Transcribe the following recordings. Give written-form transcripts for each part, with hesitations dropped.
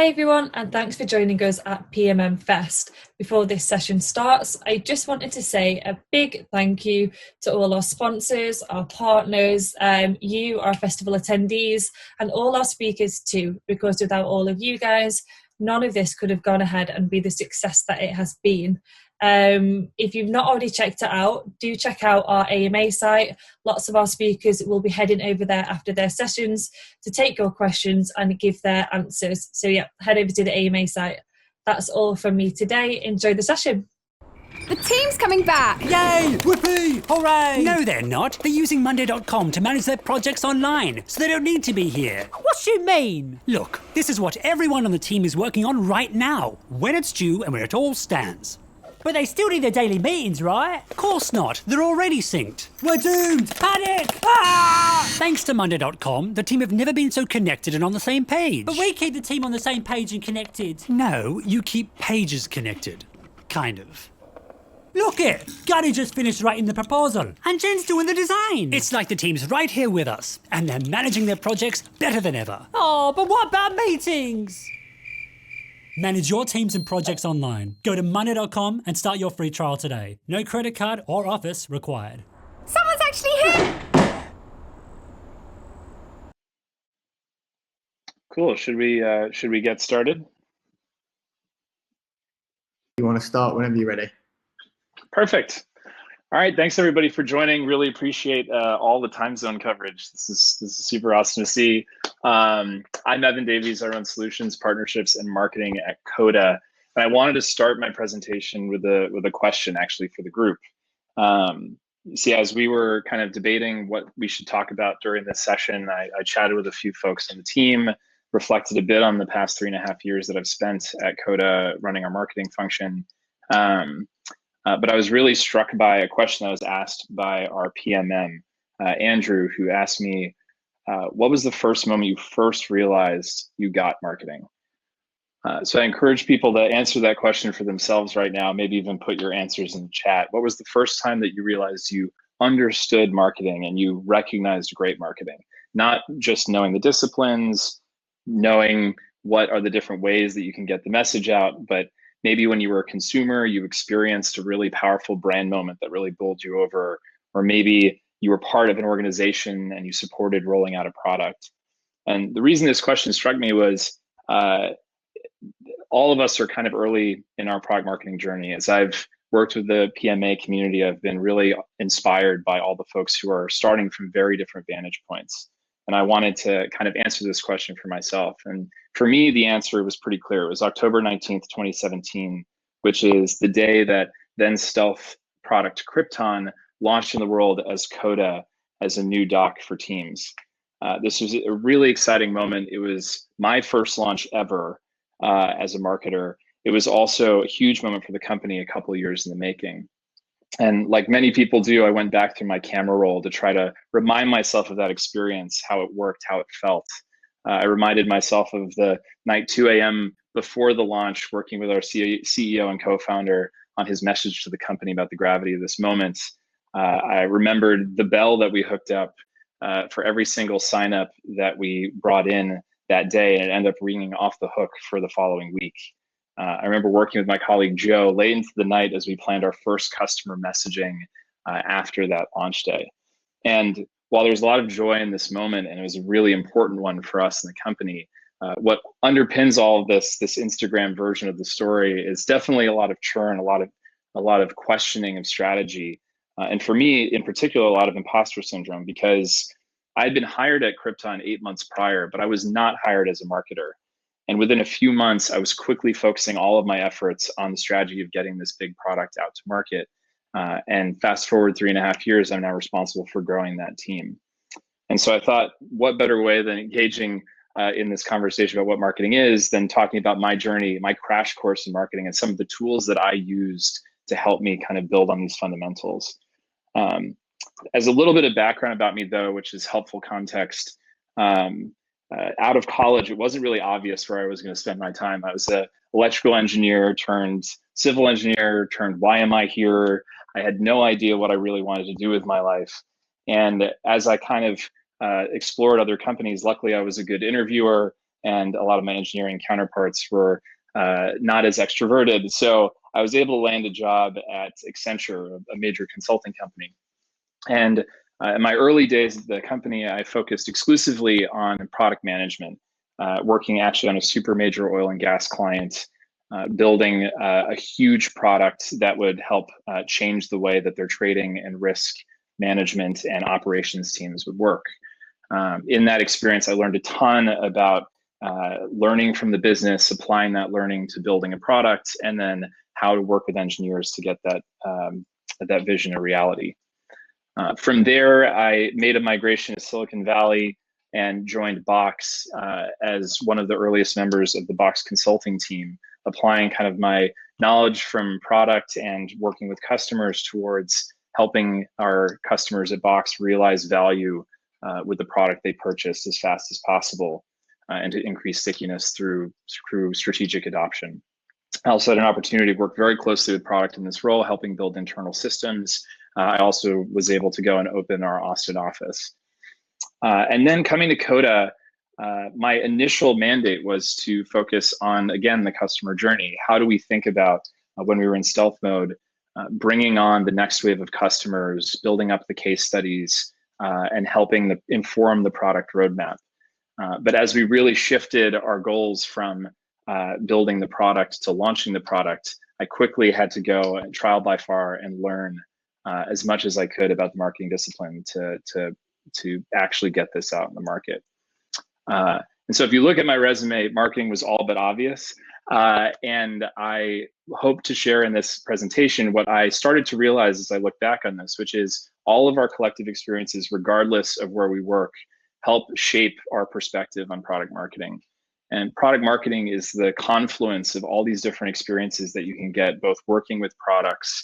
Hi everyone, and thanks for joining us at PMM Fest. Before this session starts, I just wanted to say a big thank you to all our sponsors, our partners, you, our festival attendees, and all our speakers too, because without all of you guys, none of this could have gone ahead and be the success that it has been. If you've not already checked it out, do check out our AMA site. Lots of our speakers will be heading over there after their sessions to take your questions and give their answers. So yeah, head over to the AMA site. That's all from me today. Enjoy the session. The team's coming back! Yay! Whoopee! Hooray! No, they're not. They're using Monday.com to manage their projects online, so they don't need to be here. What do you mean? Look, this is what everyone on the team is working on right now, when it's due and where it all stands. But they still need their daily meetings, right? Of course not. They're already synced. We're doomed! Panic! Ah! Thanks to Monday.com, the team have never been so connected and on the same page. But we keep the team on the same page and connected. No, you keep pages connected. Kind of. Look it! Gunny just finished writing the proposal. And Jen's doing the design. It's like the team's right here with us, and they're managing their projects better than ever. Oh, but what about meetings? Manage your teams and projects online. Go to Monday.com and start your free trial today. No credit card or office required. Someone's actually here! Cool. Should we get started? You want to start whenever you're ready. Perfect. All right. Thanks everybody for joining. Really appreciate all the time zone coverage. This is super awesome to see. I'm Evan Davies. I run solutions, partnerships, and marketing at Coda. And I wanted to start my presentation with a question actually for the group. See, as we were kind of debating what we should talk about during this session, I chatted with a few folks on the team, reflected a bit on the past 3.5 years that I've spent at Coda running our marketing function. But I was really struck by a question that was asked by our PMM, Andrew, who asked me, what was the first moment you first realized you got marketing? So I encourage people to answer that question for themselves right now, maybe even put your answers in the chat. What was the first time that you realized you understood marketing and you recognized great marketing? Not just knowing the disciplines, knowing what are the different ways that you can get the message out, but maybe when you were a consumer, you experienced a really powerful brand moment that really bowled you over, or maybe you were part of an organization and you supported rolling out a product. And the reason this question struck me was all of us are kind of early in our product marketing journey. As I've worked with the PMA community, I've been really inspired by all the folks who are starting from very different vantage points. And I wanted to kind of answer this question for myself. And for me, the answer was pretty clear. It was October 19th, 2017, which is the day that then stealth product Krypton launched in the world as Coda as a new doc for Teams. This was a really exciting moment. It was my first launch ever as a marketer. It was also a huge moment for the company, a couple of years in the making. And like many people do, I went back through my camera roll to try to remind myself of that experience, how it worked, how it felt. I reminded myself of the night 2 a.m. before the launch, working with our CEO and co-founder on his message to the company about the gravity of this moment. I remembered the bell that we hooked up for every single sign up that we brought in that day, and it ended up ringing off the hook for the following week. I remember working with my colleague Joe late into the night as we planned our first customer messaging after that launch day. And while there's a lot of joy in this moment, and it was a really important one for us in the company, what underpins all of this Instagram version of the story is definitely a lot of churn, a lot of questioning of strategy. And for me in particular, a lot of imposter syndrome, because I had been hired at Krypton 8 months prior, but I was not hired as a marketer. And within a few months, I was quickly focusing all of my efforts on the strategy of getting this big product out to market. And fast forward 3.5 years, I'm now responsible for growing that team. And so I thought, what better way than engaging in this conversation about what marketing is than talking about my journey, my crash course in marketing, and some of the tools that I used to help me kind of build on these fundamentals. As a little bit of background about me, though, which is helpful context, out of college, it wasn't really obvious where I was going to spend my time. I was an electrical engineer turned civil engineer turned why am I here? I had no idea what I really wanted to do with my life. And as I kind of explored other companies, luckily I was a good interviewer and a lot of my engineering counterparts were not as extroverted. So I was able to land a job at Accenture, a major consulting company. And in my early days at the company, I focused exclusively on product management, working actually on a super major oil and gas client, building a huge product that would help change the way that their trading and risk management and operations teams would work. In that experience, I learned a ton about learning from the business, applying that learning to building a product, and then how to work with engineers to get that vision a reality. From there, I made a migration to Silicon Valley and joined Box as one of the earliest members of the Box consulting team, applying kind of my knowledge from product and working with customers towards helping our customers at Box realize value with the product they purchased as fast as possible and to increase stickiness through strategic adoption. I also had an opportunity to work very closely with product in this role, helping build internal systems. I also was able to go and open our Austin office. And then coming to Coda, my initial mandate was to focus on, again, the customer journey. How do we think about, when we were in stealth mode, bringing on the next wave of customers, building up the case studies, and helping inform the product roadmap. But as we really shifted our goals from building the product to launching the product, I quickly had to go and trial by fire and learn as much as I could about the marketing discipline to actually get this out in the market. And so if you look at my resume, marketing was all but obvious. And I hope to share in this presentation what I started to realize as I look back on this, which is all of our collective experiences, regardless of where we work, help shape our perspective on product marketing. And product marketing is the confluence of all these different experiences that you can get, both working with products,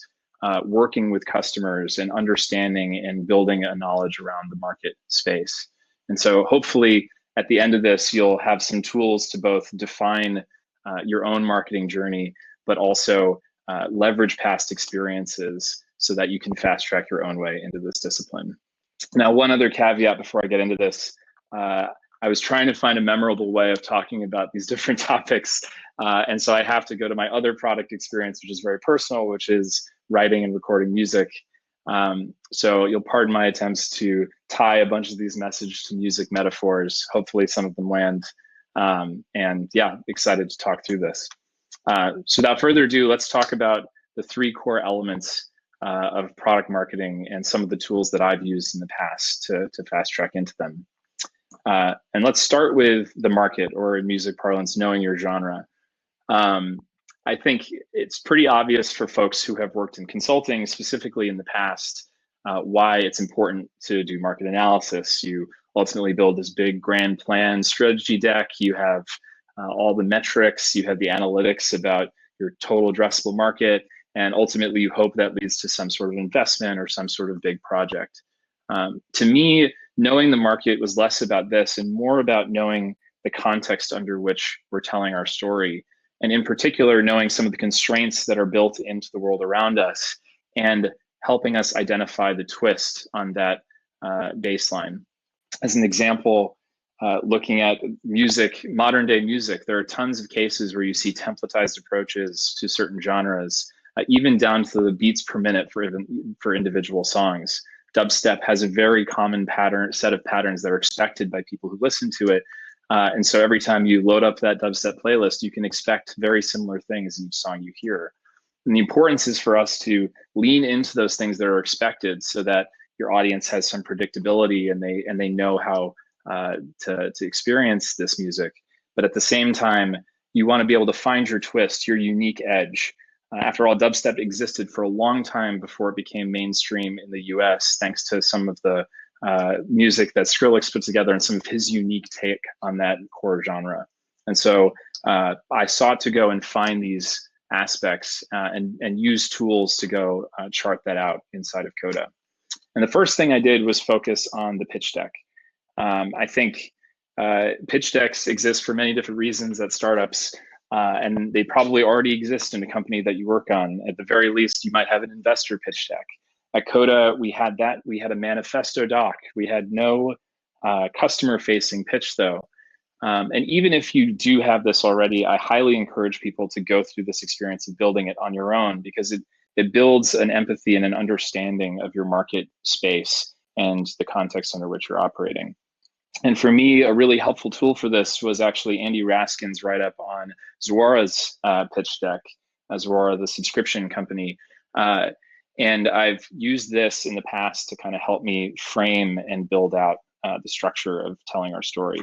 working with customers, and understanding and building a knowledge around the market space. And so hopefully at the end of this, you'll have some tools to both define your own marketing journey, but also leverage past experiences so that you can fast track your own way into this discipline. Now, one other caveat before I get into this, I was trying to find a memorable way of talking about these different topics. And so I have to go to my other product experience, which is very personal, which is writing and recording music. So you'll pardon my attempts to tie a bunch of these messages to music metaphors. Hopefully some of them land. And yeah, excited to talk through this. So without further ado, let's talk about the three core elements of product marketing and some of the tools that I've used in the past to fast track into them. And let's start with the market, or in music parlance, knowing your genre. I think it's pretty obvious for folks who have worked in consulting, specifically in the past, why it's important to do market analysis. You ultimately build this big grand plan strategy deck. You have all the metrics, you have the analytics about your total addressable market, and ultimately you hope that leads to some sort of investment or some sort of big project. To me, knowing the market was less about this and more about knowing the context under which we're telling our story. And in particular, knowing some of the constraints that are built into the world around us and helping us identify the twist on that baseline. As an example, looking at music, modern day music, there are tons of cases where you see templatized approaches to certain genres, even down to the beats per minute for individual songs. Dubstep has a very common set of patterns that are expected by people who listen to it. And so every time you load up that dubstep playlist, you can expect very similar things in each song you hear. And the importance is for us to lean into those things that are expected so that your audience has some predictability and they know how to experience this music. But at the same time, you want to be able to find your twist, your unique edge. After all, dubstep existed for a long time before it became mainstream in the US, thanks to some of the music that Skrillex put together and some of his unique take on that core genre. And so I sought to go and find these aspects and use tools to go chart that out inside of Coda. And the first thing I did was focus on the pitch deck. I think pitch decks exist for many different reasons at startups. And they probably already exist in a company that you work on. At the very least, you might have an investor pitch deck. At Coda, we had that. We had a manifesto doc. We had no customer-facing pitch, though. And even if you do have this already, I highly encourage people to go through this experience of building it on your own, because it builds an empathy and an understanding of your market space and the context under which you're operating. And for me, a really helpful tool for this was actually Andy Raskin's write-up on Zuora's pitch deck, Zuora, the subscription company. And I've used this in the past to kind of help me frame and build out the structure of telling our story.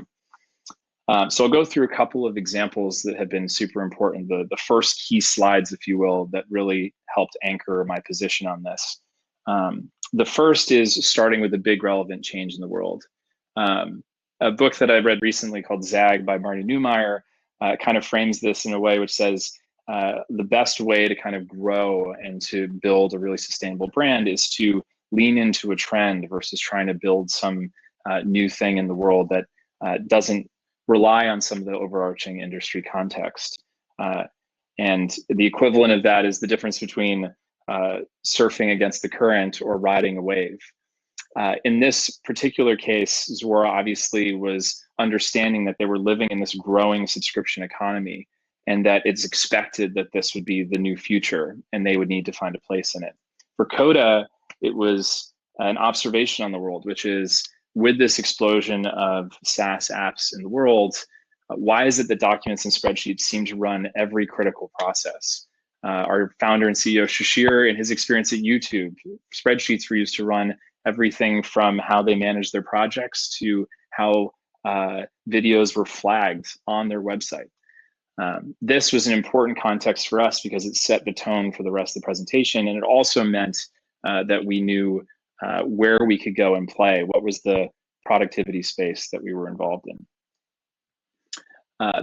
So I'll go through a couple of examples that have been super important, the first key slides, if you will, that really helped anchor my position on this. The first is starting with a big relevant change in the world. A book that I read recently called Zag by Marty Neumeier kind of frames this in a way which says the best way to kind of grow and to build a really sustainable brand is to lean into a trend versus trying to build some new thing in the world that doesn't rely on some of the overarching industry context. And the equivalent of that is the difference between surfing against the current or riding a wave. In this particular case, Zuora obviously was understanding that they were living in this growing subscription economy, and that it's expected that this would be the new future and they would need to find a place in it. For Coda, it was an observation on the world, which is, with this explosion of SaaS apps in the world, why is it that documents and spreadsheets seem to run every critical process? Our founder and CEO, Shishir, in his experience at YouTube, spreadsheets were used to run everything from how they manage their projects to how videos were flagged on their website. This was an important context for us because it set the tone for the rest of the presentation, and it also meant that we knew where we could go and play, what was the productivity space that we were involved in.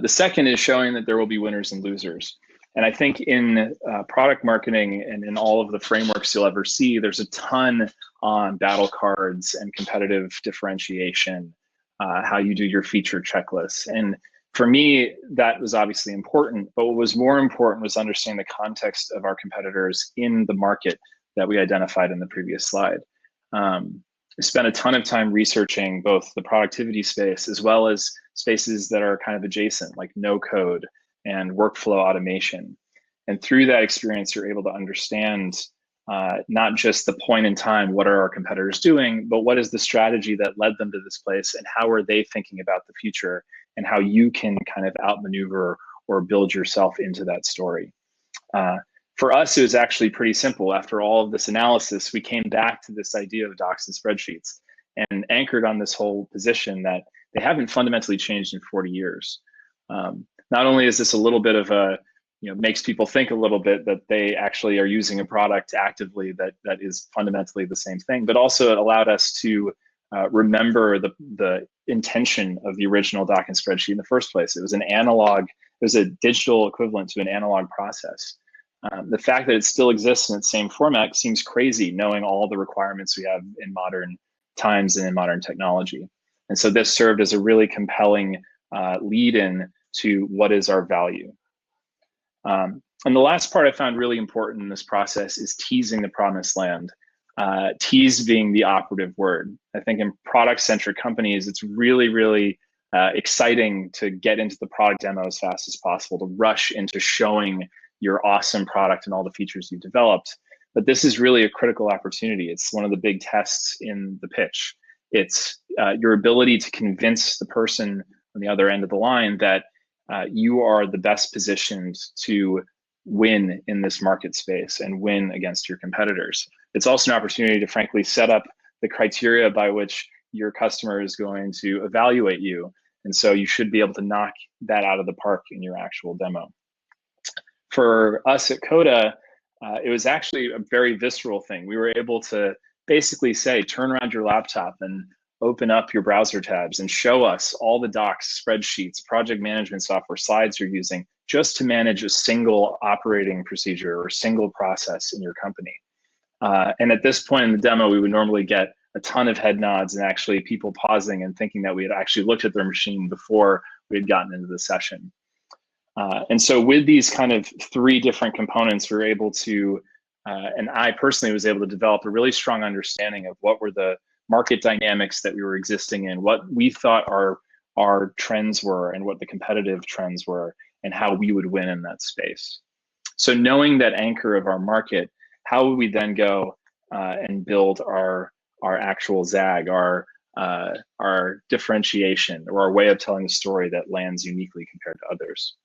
The second is showing that there will be winners and losers. And I think in product marketing and in all of the frameworks you'll ever see, there's a ton on battle cards and competitive differentiation, how you do your feature checklists. And for me, that was obviously important, but what was more important was understanding the context of our competitors in the market that we identified in the previous slide. I spent a ton of time researching both the productivity space as well as spaces that are kind of adjacent, like no code and workflow automation. And through that experience, you're able to understand not just the point in time, what are our competitors doing, but what is the strategy that led them to this place, and how are they thinking about the future, and how you can kind of outmaneuver or build yourself into that story. For us, it was actually pretty simple. After all of this analysis, we came back to this idea of docs and spreadsheets and anchored on this whole position that they haven't fundamentally changed in 40 years. Not only is this a little bit of a, makes people think a little bit that they actually are using a product actively that is fundamentally the same thing, but also it allowed us to remember the intention of the original doc and spreadsheet in the first place. It was an analog, it was a digital equivalent to an analog process. The fact that it still exists in its same format seems crazy, knowing all the requirements we have in modern times and in modern technology. And so this served as a really compelling lead-in to what is our value. And the last part I found really important in this process is teasing the promised land. Tease being the operative word. I think in product-centric companies, it's really, really exciting to get into the product demo as fast as possible, to rush into showing your awesome product and all the features you've developed. But this is really a critical opportunity. It's one of the big tests in the pitch. It's your ability to convince the person on the other end of the line that you are the best positioned to win in this market space and win against your competitors. It's also an opportunity to frankly set up the criteria by which your customer is going to evaluate you. And so you should be able to knock that out of the park in your actual demo. For us at Coda, it was actually a very visceral thing. We were able to basically say, turn around your laptop and open up your browser tabs and show us all the docs, spreadsheets, project management software, slides you're using just to manage a single operating procedure or single process in your company. And at this point in the demo, we would normally get a ton of head nods and actually people pausing and thinking that we had actually looked at their machine before we had gotten into the session. And so with these kind of three different components, we were able to, and I personally was able to develop a really strong understanding of what were the market dynamics that we were existing in, what we thought our our trends were and what the competitive trends were and how we would win in that space. So knowing that anchor of our market, how would we then go and build our actual ZAG, our differentiation, or our way of telling a story that lands uniquely compared to others?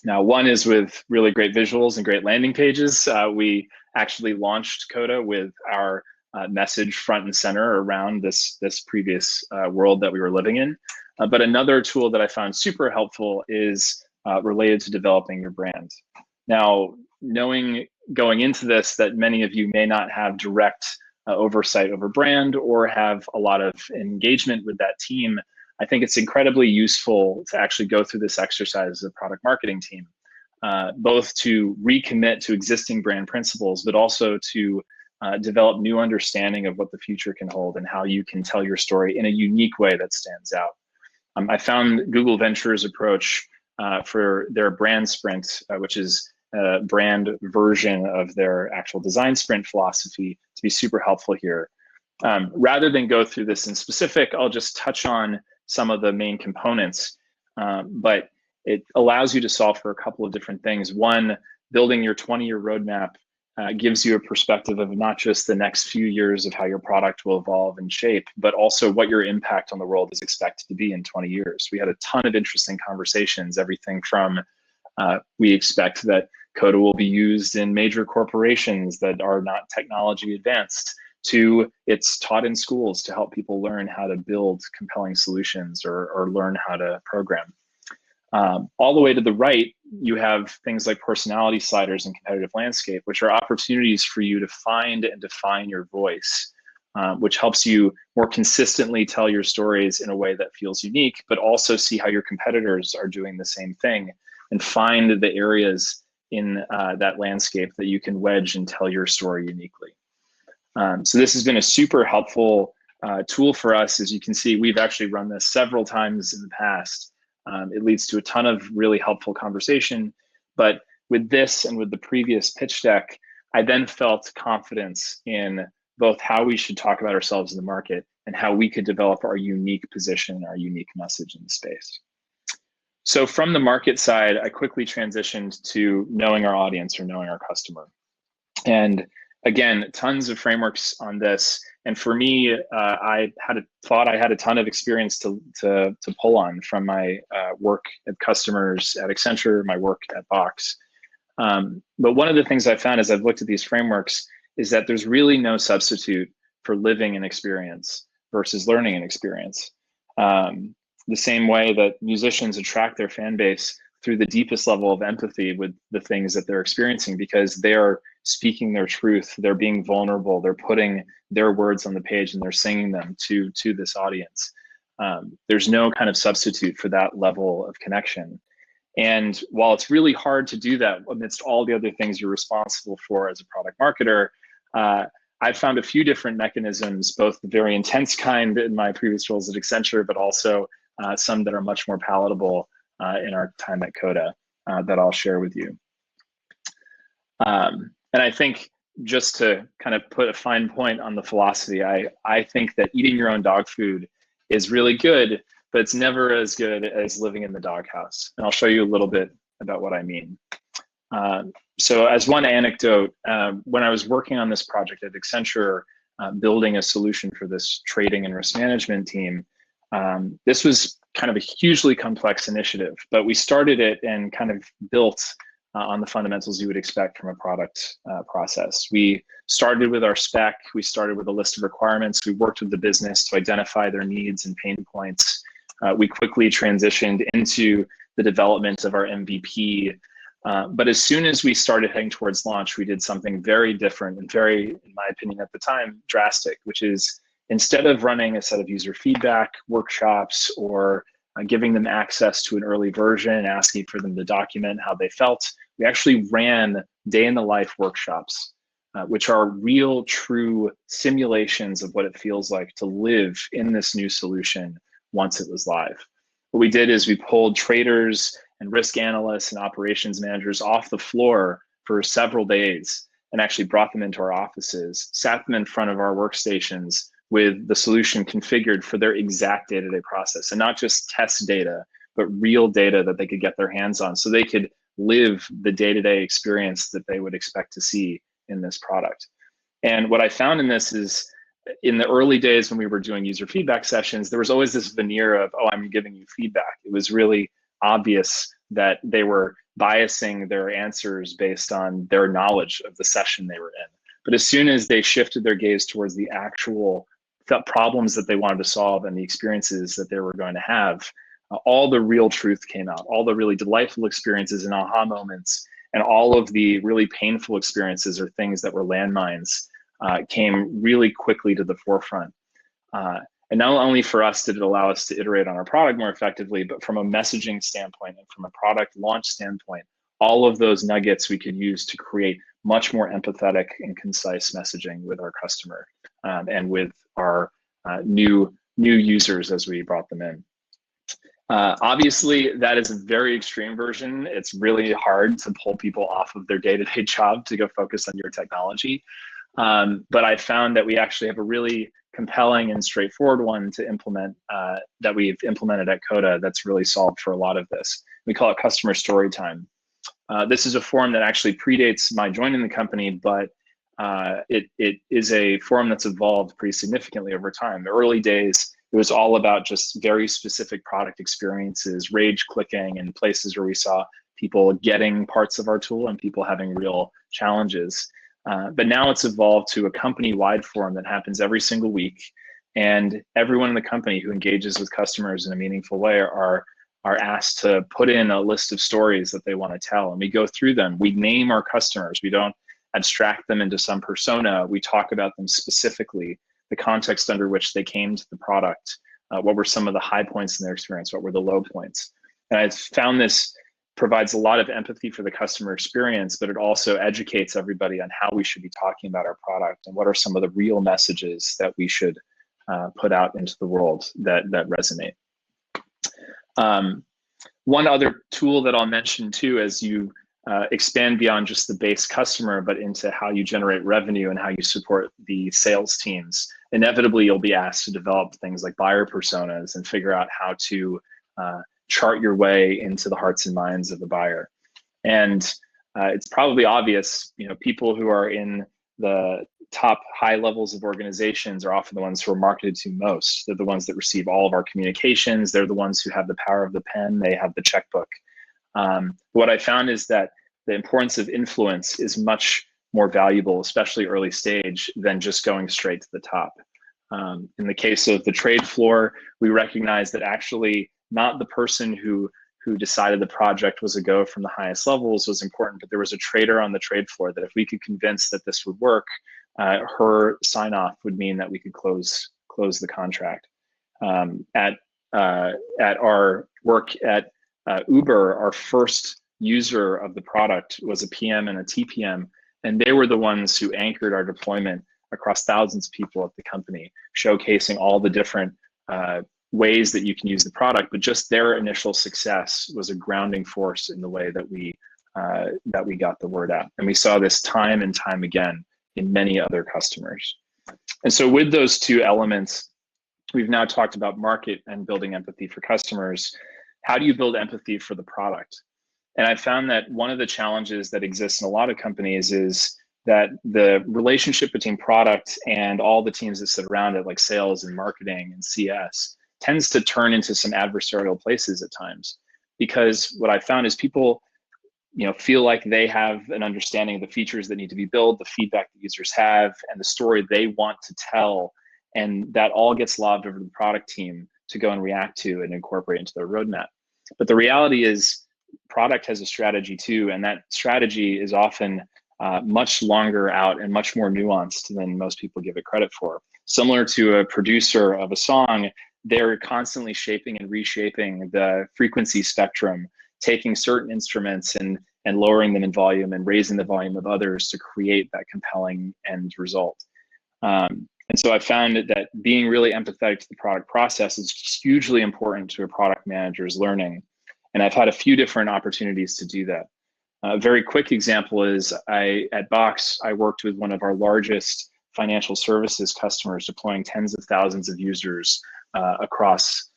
Now, one is with really great visuals and great landing pages. We actually launched Coda with our message front and center around this previous world that we were living in. But another tool that I found super helpful is related to developing your brand. Now, knowing going into this that many of you may not have direct oversight over brand or have a lot of engagement with that team, I think it's incredibly useful to actually go through this exercise as a product marketing team, both to recommit to existing brand principles, but also to develop new understanding of what the future can hold and how you can tell your story in a unique way that stands out. I found Google Ventures' approach for their brand sprint, which is a brand version of their actual design sprint philosophy, to be super helpful here. Rather than go through this in specific, I'll just touch on some of the main components, but it allows you to solve for a couple of different things. One, building your 20-year roadmap gives you a perspective of not just the next few years of how your product will evolve and shape, but also what your impact on the world is expected to be in 20 years. We had a ton of interesting conversations, everything from we expect that Coda will be used in major corporations that are not technology advanced, to it's taught in schools to help people learn how to build compelling solutions or learn how to program. All the way to the right, you have things like personality sliders and competitive landscape, which are opportunities for you to find and define your voice, which helps you more consistently tell your stories in a way that feels unique, but also see how your competitors are doing the same thing and find the areas in that landscape that you can wedge and tell your story uniquely. So this has been a super helpful tool for us. As you can see, we've actually run this several times in the past. It leads to a ton of really helpful conversation. But with this and with the previous pitch deck, I then felt confidence in both how we should talk about ourselves in the market and how we could develop our unique position, our unique message in the space. So from the market side, I quickly transitioned to knowing our audience or knowing our customer. And again, tons of frameworks on this. And for me, I thought I had a ton of experience to pull on from my work at customers at Accenture, my work at Box. But one of the things I found as I've looked at these frameworks is that there's really no substitute for living an experience versus learning an experience. The same way that musicians attract their fan base through the deepest level of empathy with the things that they're experiencing, because they are speaking their truth, they're being vulnerable, they're putting their words on the page and they're singing them to this audience. There's no kind of substitute for that level of connection. And while it's really hard to do that amidst all the other things you're responsible for as a product marketer, I've found a few different mechanisms, both the very intense kind in my previous roles at Accenture, but also some that are much more palatable in our time at Coda that I'll share with you. And I think just to kind of put a fine point on the philosophy, I think that eating your own dog food is really good, but it's never as good as living in the doghouse. And I'll show you a little bit about what I mean. So as one anecdote, when I was working on this project at Accenture, building a solution for this trading and risk management team, this was kind of a hugely complex initiative, but we started it and kind of built on the fundamentals you would expect from a product process. We started with our spec, we started with a list of requirements, we worked with the business to identify their needs and pain points. We quickly transitioned into the development of our MVP. But as soon as we started heading towards launch, we did something very different and very, in my opinion at the time, drastic, which is instead of running a set of user feedback workshops or giving them access to an early version and asking for them to document how they felt, we actually ran day in the life workshops, which are real, true simulations of what it feels like to live in this new solution once it was live. What we did is we pulled traders and risk analysts and operations managers off the floor for several days and actually brought them into our offices, sat them in front of our workstations with the solution configured for their exact day-to-day process, and not just test data, but real data that they could get their hands on so they could live the day-to-day experience that they would expect to see in this product. And what I found in this is, in the early days when we were doing user feedback sessions, there was always this veneer of, oh, I'm giving you feedback. It was really obvious that they were biasing their answers based on their knowledge of the session they were in. But as soon as they shifted their gaze towards the actual problems that they wanted to solve and the experiences that they were going to have, all the real truth came out, all the really delightful experiences and aha moments, and all of the really painful experiences or things that were landmines came really quickly to the forefront. And not only for us did it allow us to iterate on our product more effectively, but from a messaging standpoint and from a product launch standpoint, all of those nuggets we could use to create much more empathetic and concise messaging with our customer and with our new users as we brought them in. Obviously, that is a very extreme version. It's really hard to pull people off of their day-to-day job to go focus on your technology. But I found that we actually have a really compelling and straightforward one to implement that we've implemented at Coda that's really solved for a lot of this. We call it customer story time. This is a forum that actually predates my joining the company, but it is a forum that's evolved pretty significantly over time. The early days, it was all about just very specific product experiences, rage clicking, and places where we saw people getting parts of our tool and people having real challenges. But now it's evolved to a company-wide forum that happens every single week, and everyone in the company who engages with customers in a meaningful way are asked to put in a list of stories that they want to tell, and we go through them. We name our customers. We don't abstract them into some persona. We talk about them specifically, the context under which they came to the product, what were some of the high points in their experience, what were the low points. And I've found this provides a lot of empathy for the customer experience, but it also educates everybody on how we should be talking about our product and what are some of the real messages that we should put out into the world that resonate. One other tool that I'll mention too, as you expand beyond just the base customer, but into how you generate revenue and how you support the sales teams, inevitably you'll be asked to develop things like buyer personas and figure out how to chart your way into the hearts and minds of the buyer. And it's probably obvious, people who are in the top high levels of organizations are often the ones who are marketed to most. They're the ones that receive all of our communications. They're the ones who have the power of the pen. They have the checkbook. What I found is that the importance of influence is much more valuable, especially early stage, than just going straight to the top. In the case of the trade floor, we recognize that actually not the person who decided the project was a go from the highest levels was important, but there was a trader on the trade floor that if we could convince that this would work, her sign off would mean that we could close the contract. At our work at Uber, our first user of the product was a PM and a TPM, and they were the ones who anchored our deployment across thousands of people at the company, showcasing all the different ways that you can use the product, but just their initial success was a grounding force in the way that we got the word out. And we saw this time and time again in many other customers. And so with those two elements, we've now talked about market and building empathy for customers. How do you build empathy for the product? And I found that one of the challenges that exists in a lot of companies is that the relationship between product and all the teams that sit around it, like sales and marketing and CS, tends to turn into some adversarial places at times. Because what I found is people feel like they have an understanding of the features that need to be built, the feedback that users have, and the story they want to tell. And that all gets lobbed over to the product team to go and react to and incorporate into their roadmap. But the reality is product has a strategy too, and that strategy is often much longer out and much more nuanced than most people give it credit for. Similar to a producer of a song, they're constantly shaping and reshaping the frequency spectrum, taking certain instruments and lowering them in volume and raising the volume of others to create that compelling end result. And so I found that being really empathetic to the product process is hugely important to a product manager's learning. And I've had a few different opportunities to do that. A very quick example is at Box, I worked with one of our largest financial services customers deploying tens of thousands of users across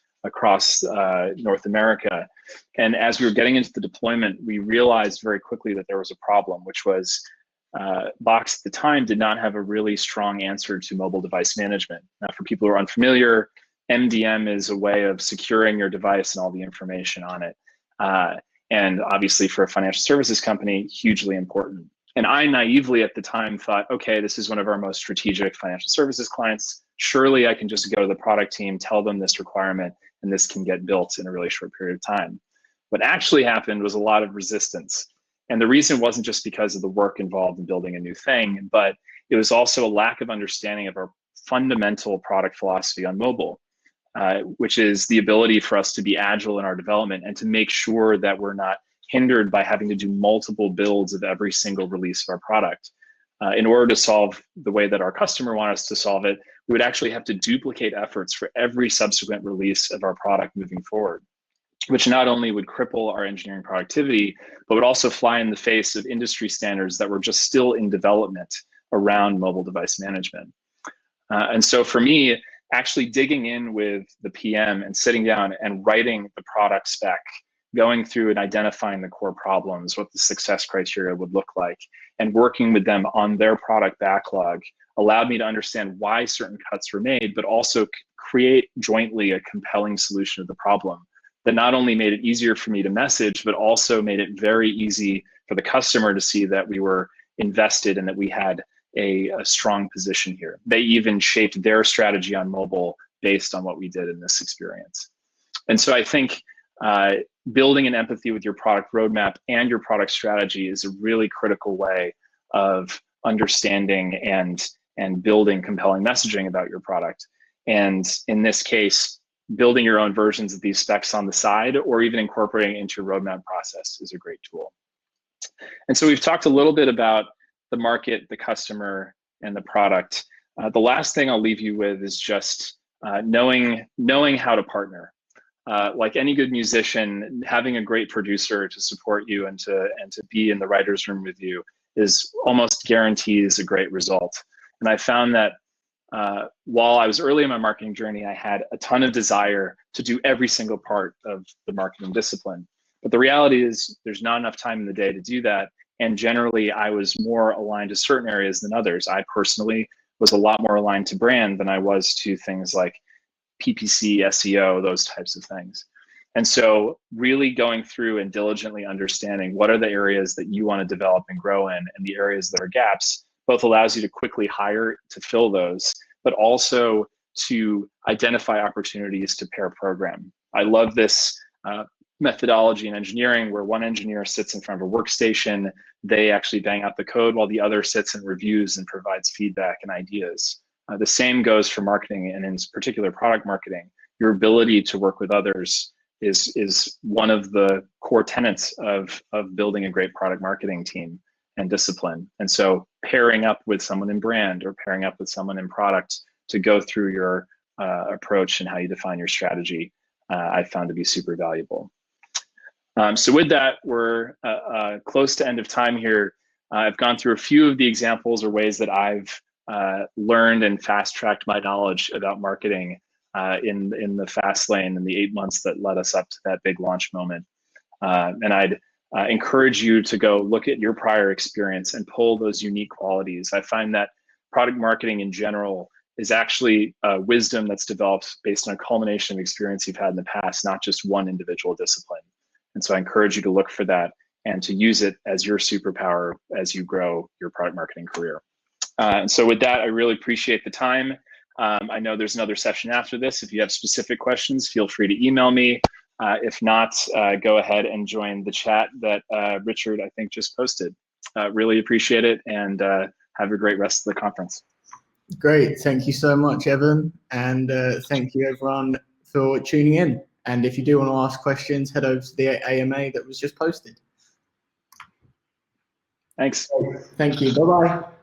North America. And as we were getting into the deployment, we realized very quickly that there was a problem, which was Box at the time did not have a really strong answer to mobile device management. Now, for people who are unfamiliar, MDM is a way of securing your device and all the information on it. And obviously for a financial services company, hugely important. And I naively at the time thought, okay, this is one of our most strategic financial services clients. Surely I can just go to the product team, tell them this requirement, and this can get built in a really short period of time. What actually happened was a lot of resistance. And the reason wasn't just because of the work involved in building a new thing, but it was also a lack of understanding of our fundamental product philosophy on mobile, which is the ability for us to be agile in our development and to make sure that we're not hindered by having to do multiple builds of every single release of our product. In order to solve the way that our customer wants us to solve it, we would actually have to duplicate efforts for every subsequent release of our product moving forward, which not only would cripple our engineering productivity, but would also fly in the face of industry standards that were just still in development around mobile device management. And so for me, actually digging in with the PM and sitting down and writing the product spec, going through and identifying the core problems, what the success criteria would look like, and working with them on their product backlog allowed me to understand why certain cuts were made, but also create jointly a compelling solution to the problem that not only made it easier for me to message, but also made it very easy for the customer to see that we were invested and that we had a strong position here. They even shaped their strategy on mobile based on what we did in this experience. And so I think building an empathy with your product roadmap and your product strategy is a really critical way of understanding and building compelling messaging about your product. And in this case, building your own versions of these specs on the side or even incorporating it into your roadmap process is a great tool. And so we've talked a little bit about the market, the customer, and the product. The last thing I'll leave you with is just knowing how to partner. Like any good musician, having a great producer to support you and to be in the writer's room with you is almost guarantees a great result. And I found that while I was early in my marketing journey, I had a ton of desire to do every single part of the marketing discipline. But the reality is there's not enough time in the day to do that. And generally, I was more aligned to certain areas than others. I personally was a lot more aligned to brand than I was to things like PPC, SEO, those types of things. And so really going through and diligently understanding what are the areas that you want to develop and grow in and the areas that are gaps both allows you to quickly hire to fill those, but also to identify opportunities to pair program. I love this methodology in engineering where one engineer sits in front of a workstation, they actually bang out the code while the other sits and reviews and provides feedback and ideas. The same goes for marketing, and in particular product marketing. Your ability to work with others is one of the core tenets of building a great product marketing team and discipline. And so pairing up with someone in brand or pairing up with someone in product to go through your approach and how you define your strategy, I found to be super valuable. So with that, we're close to end of time here. I've gone through a few of the examples or ways that I've learned and fast-tracked my knowledge about marketing in the fast lane in the 8 months that led us up to that big launch moment. And I'd encourage you to go look at your prior experience and pull those unique qualities. I find that product marketing in general is actually wisdom that's developed based on a culmination of experience you've had in the past, not just one individual discipline. And so I encourage you to look for that and to use it as your superpower as you grow your product marketing career. And so with that, I really appreciate the time. I know there's another session after this. If you have specific questions, feel free to email me. If not, go ahead and join the chat that Richard, I think, just posted. Really appreciate it, and have a great rest of the conference. Great. Thank you so much, Evan. And thank you, everyone, for tuning in. And if you do want to ask questions, head over to the AMA that was just posted. Thanks. Thank you. Bye-bye.